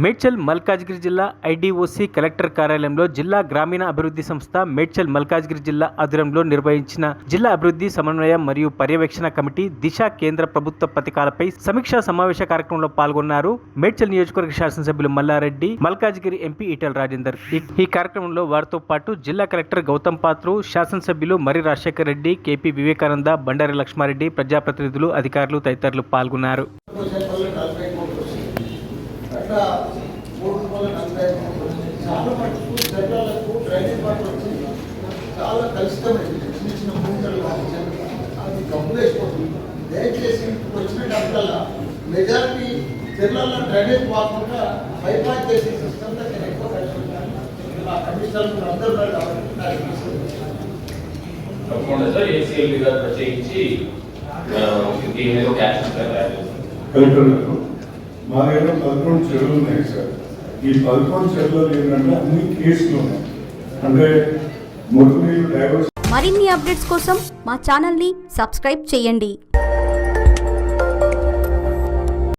మేడ్చల్ మల్కాజ్గిరి జిల్లా IDOC collector కార్యాలయంలో జిల్లా గ్రామీణ అభివృద్ధి సంస్థ మేడ్చల్ మల్కాజ్గిరి జిల్లా ఆధ్వర్యంలో నిర్వహించిన జిల్లా అభివృద్ధి సమన్వయ మరియు పర్యవేక్షణ కమిటీ దిశ కేంద్ర ప్రభుత్వ పథకాలపై సమీక్షా సమావేశ కార్యక్రమంలో పాల్గొన్నారు. మేడ్చల్ నియోజకవర్గ శాసనసభ్యులు మల్లారెడ్డి, మల్కాజ్గిరి ఎంపీ ఈటెల రాజేందర్. ఈ కార్యక్రమంలో వారితో పాటు జిల్లా కలెక్టర్ గౌతమ్ పాత్రు, శాసనసభ్యులు మరి రాజశేఖర్ రెడ్డి, కేపీ వివేకానంద, బండారి లక్ష్మారెడ్డి, ప్రజాప్రతినిధులు, అధికారులు తదితరులు పాల్గొన్నారు. చాలా మటుకు జగలకు డ్రైనేజ్ వాటర్ వచ్చి చాలా కలుషితమైంది. చిన్న చిన్న మూటలు అది గమ్ములు వేసిపోతుంది. దయచేసి వచ్చిన డబ్బుల మెజారిటీ జిల్లాలో డ్రైనేజ్ వాకుండా బైపాస్ చేసే సిస్టమ్ నేను ఎక్కువ కలుసుకుంటాను. ఆ కమిషనర్లు అందరూ తప్పకుండా సార్ ఏసీఎల్ గారు ప్రత్యేకించి దీని మీద ఒక యాక్షన్ తయారు చేస్తారు. మా దగ్గర 11 చెరువులు ఉన్నాయి సార్. ఈ 11 చెరువులు ఏంటంటే అన్ని కేసులు ఉన్నాయి. అంటే మురుగునీరు డైవర్స్. మరిన్ని అప్డేట్స్ కోసం మా ఛానల్ని సబ్స్క్రైబ్ చేయండి.